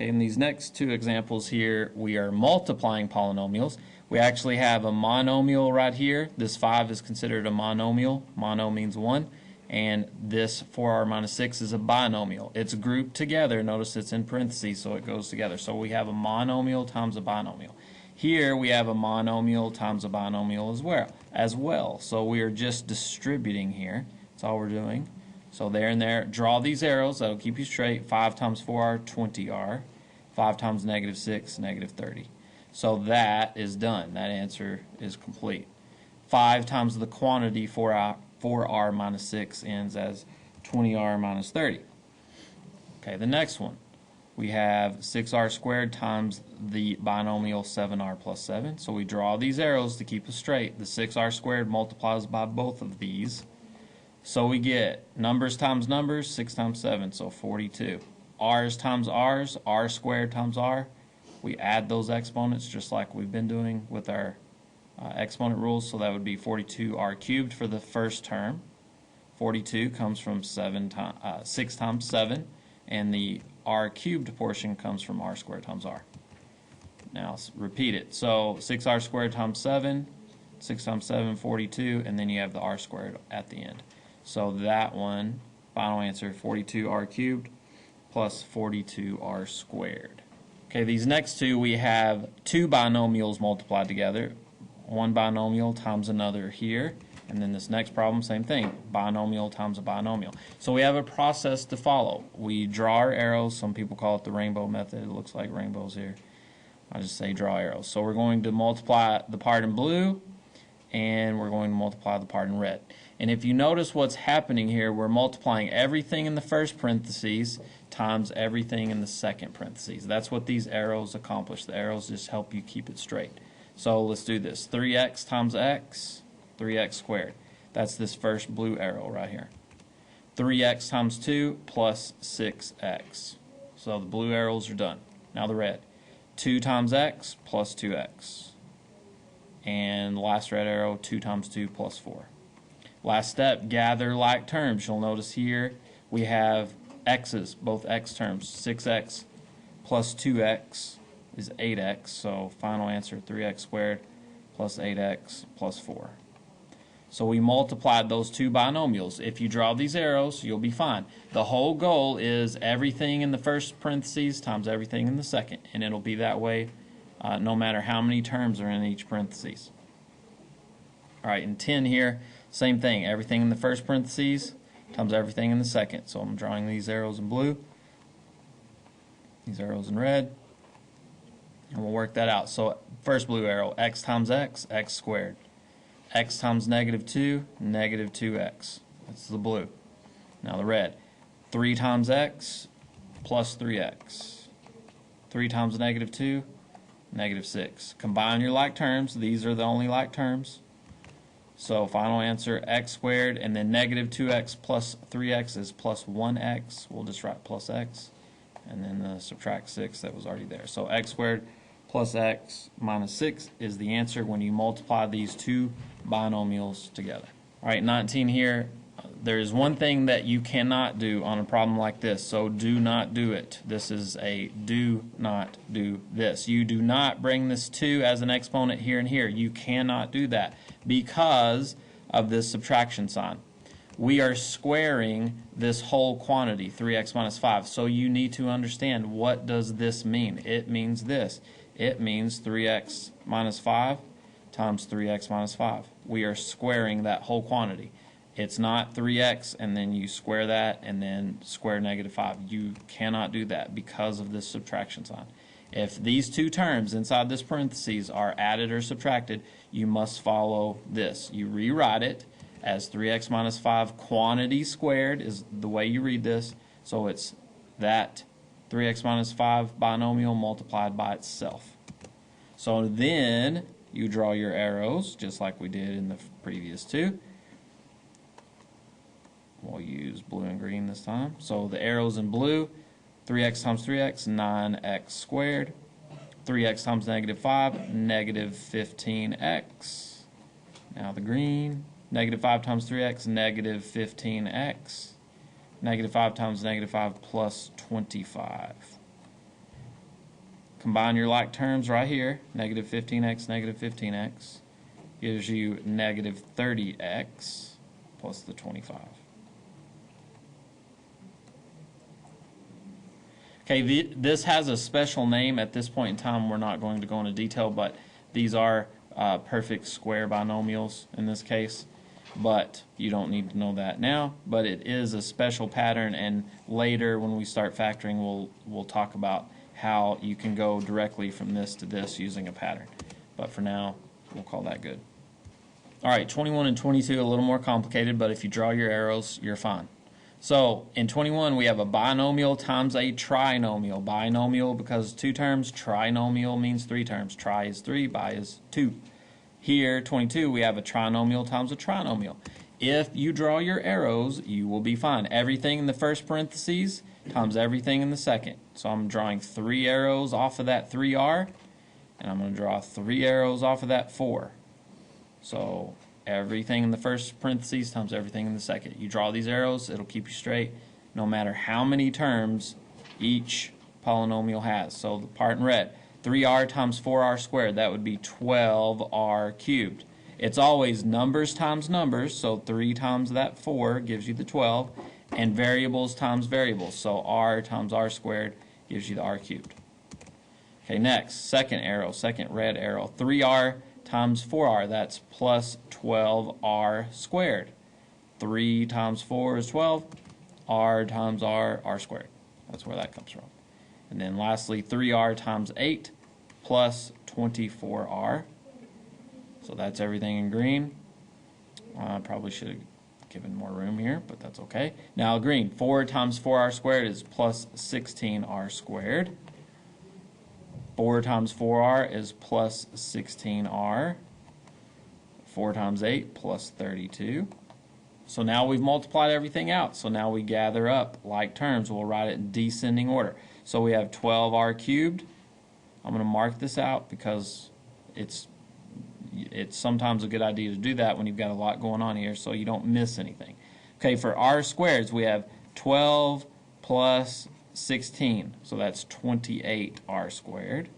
Okay, in these next two examples here, we are multiplying polynomials. We actually have a monomial right here. This 5 is considered a monomial. Mono means 1. And this 4r minus 6 is a binomial. It's grouped together. Notice it's in parentheses, so it goes together. So we have a monomial times a binomial. Here we have a monomial times a binomial as well. So we are just distributing here. That's all we're doing. So there and there, draw these arrows. That'll keep you straight. 5 times 4r, 20r. 5 times negative 6, negative 30. So that is done. That answer is complete. 5 times the quantity 4r minus 6 ends as 20r minus 30. Okay, the next one. We have 6r squared times the binomial 7r plus 7. So we draw these arrows to keep us straight. The 6r squared multiplies by both of these. So we get numbers times numbers, 6 times 7, so 42. R's times R's, R squared times R. We add those exponents just like we've been doing with our exponent rules, so that would be 42R cubed for the first term. 42 comes from 6 times 7, and the R cubed portion comes from R squared times R. Now repeat it. So 6R squared times 7, 6 times 7, 42, and then you have the R squared at the end. So that one, final answer, 42R cubed plus 42R squared. Okay, these next two, we have two binomials multiplied together. One binomial times another here. And then this next problem, same thing, binomial times a binomial. So we have a process to follow. We draw our arrows. Some people call it the rainbow method. It looks like rainbows here. I just say draw arrows. So we're going to multiply the part in blue, and we're going to multiply the part in red. And if you notice what's happening here, we're multiplying everything in the first parentheses times everything in the second parentheses. That's what these arrows accomplish. The arrows just help you keep it straight. So let's do this. 3x times x, 3x squared. That's this first blue arrow right here. 3x times 2 plus 6x. So the blue arrows are done. Now the red. 2 times x plus 2x. And the last red arrow, 2 times 2 plus 4. Last step, gather like terms. You'll notice here we have x's, both x terms. 6x plus 2x is 8x, so final answer 3x squared plus 8x plus 4. So we multiplied those two binomials. If you draw these arrows, you'll be fine. The whole goal is everything in the first parentheses times everything in the second, and it'll be that way no matter how many terms are in each parentheses. Alright, in 10 here, same thing. Everything in the first parentheses times everything in the second. So I'm drawing these arrows in blue, these arrows in red, and we'll work that out. So first blue arrow, x times x, x squared. X times negative 2, negative 2x. That's the blue. Now the red. 3 times x plus 3x. 3 times negative 2, negative 6. Combine your like terms. These are the only like terms. So final answer, x squared, and then negative 2x plus 3x is plus 1x. We'll just write plus x, and then subtract 6 that was already there. So x squared plus x minus 6 is the answer when you multiply these two binomials together. All right, 19 here. There is one thing that you cannot do on a problem like this, so do not do it. This is a do not do this. You do not bring this 2 as an exponent here and here. You cannot do that because of this subtraction sign. We are squaring this whole quantity, 3x minus 5, so you need to understand what does this mean. It means this. It means 3x minus 5 times 3x minus 5. We are squaring that whole quantity. It's not 3x and then you square that and then square negative 5. You cannot do that because of this subtraction sign. If these two terms inside this parentheses are added or subtracted, you must follow this. You rewrite it as 3x minus 5 quantity squared is the way you read this. So it's that 3x minus 5 binomial multiplied by itself. So then you draw your arrows just like we did in the previous two. We'll use blue and green this time. So the arrows in blue, 3x times 3x, 9x squared. 3x times negative 5, negative 15x. Now the green, negative 5 times 3x, negative 15x. Negative 5 times negative 5 plus 25. combine your like terms right here. Negative 15x gives you negative 30x plus the 25. Okay, this has a special name. At this point in time, we're not going to go into detail, but these are perfect square binomials in this case. But you don't need to know that now. But it is a special pattern, and later when we start factoring, we'll talk about how you can go directly from this to this using a pattern. But for now, we'll call that good. All right, 21 and 22, a little more complicated, but if you draw your arrows, you're fine. So in 21, we have a binomial times a trinomial. Binomial because 2 terms, trinomial means 3 terms. Tri is 3, bi is 2. Here, 22, we have a trinomial times a trinomial. If you draw your arrows, you will be fine. Everything in the first parentheses times everything in the second. So I'm drawing 3 arrows off of that 3r, and I'm going to draw 3 arrows off of that 4. So everything in the first parentheses times everything in the second. You draw these arrows, it'll keep you straight no matter how many terms each polynomial has. So the part in red, 3r times 4r squared, that would be 12r cubed. It's always numbers times numbers, so 3 times that 4 gives you the 12, and variables times variables, so r times r squared gives you the r cubed. Okay, next, second arrow, second red arrow, 3r times 4r, that's plus 12r squared. 3 times 4 is 12, r times r, r squared. That's where that comes from. And then lastly, 3r times 8 plus 24r. So that's everything in green. I probably should have given more room here, but that's okay. Now green, 4 times 4r squared is plus 16r squared. 4 times 4r is plus 16r. 4 times 8 plus 32. So now we've multiplied everything out. So now we gather up like terms. We'll write it in descending order. So we have 12r cubed. I'm going to mark this out because it's sometimes a good idea to do that when you've got a lot going on here so you don't miss anything. Okay, for r squareds we have 12 plus 16, so that's 28r squared.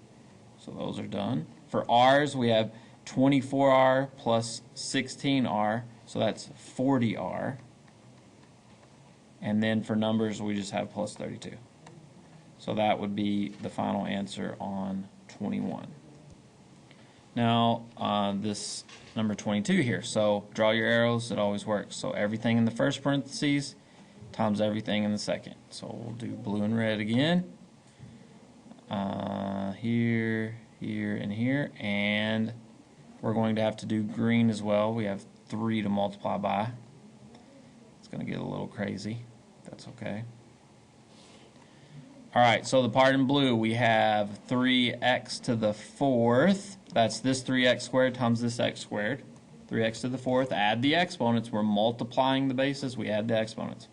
So those are done. For r's we have 24r plus 16r, so that's 40r. And then for numbers we just have plus 32. So that would be the final answer on 21. Now this number 22 here, so draw your arrows, it always works. So everything in the first parentheses times everything in the second. So we'll do blue and red again. Here, here, and here, and we're going to have to do green as well. We have 3 to multiply by. It's going to get a little crazy. That's okay. Alright, so the part in blue, we have 3x to the 4th. That's this 3x squared times this x squared. 3x to the 4th. Add the exponents. We're multiplying the bases. We add the exponents.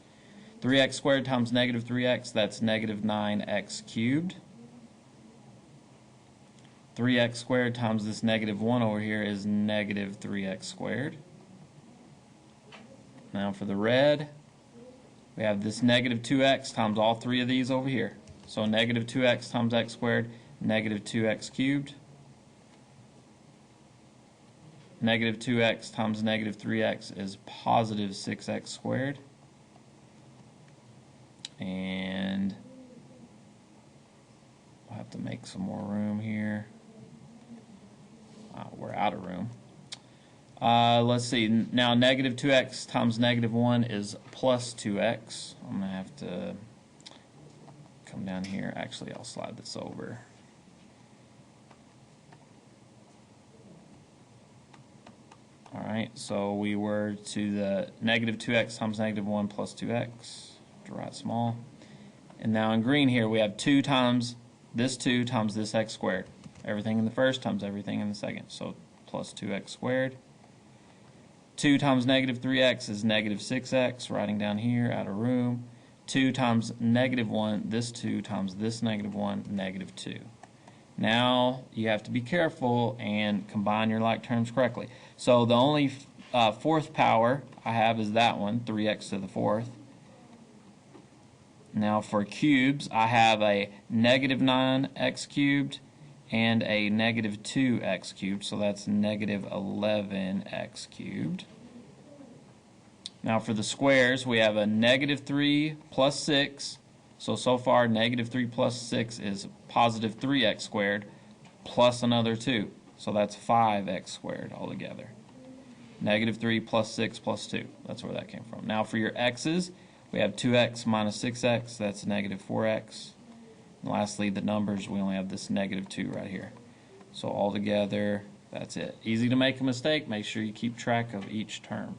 3x squared times negative 3x, that's negative 9x cubed. 3x squared times this negative 1 over here is negative 3x squared. Now for the red, we have this negative 2x times all 3 of these over here. So negative 2x times x squared, negative 2x cubed. Negative 2x times negative 3x is positive 6x squared. And we'll have to make some more room here. We're out of room. Let's see. Now negative 2x times negative 1 is plus 2x. I'm going to have to come down here. Actually, I'll slide this over. Alright, so we were to the negative 2x times negative 1 plus 2x. To write small. And now in green here we have 2 times this x squared. Everything in the first times everything in the second. So plus 2x squared. 2 times negative 3x is negative 6x. Writing down here, out of room. 2 times negative 1, this 2 times this negative 1, negative 2. Now you have to be careful and combine your like terms correctly. So the only fourth power I have is that one, 3x to the 4th. Now for cubes, I have a negative 9x cubed and a negative 2x cubed, so that's negative 11x cubed. Now for the squares, we have a negative 3 plus 6. So far, negative 3 plus 6 is positive 3x squared plus another 2. So that's 5x squared altogether. Negative 3 plus 6 plus 2. That's where that came from. Now for your x's, we have 2x minus 6x. That's negative 4x. And lastly, the numbers, we only have this negative 2 right here. So altogether, that's it. Easy to make a mistake. Make sure you keep track of each term.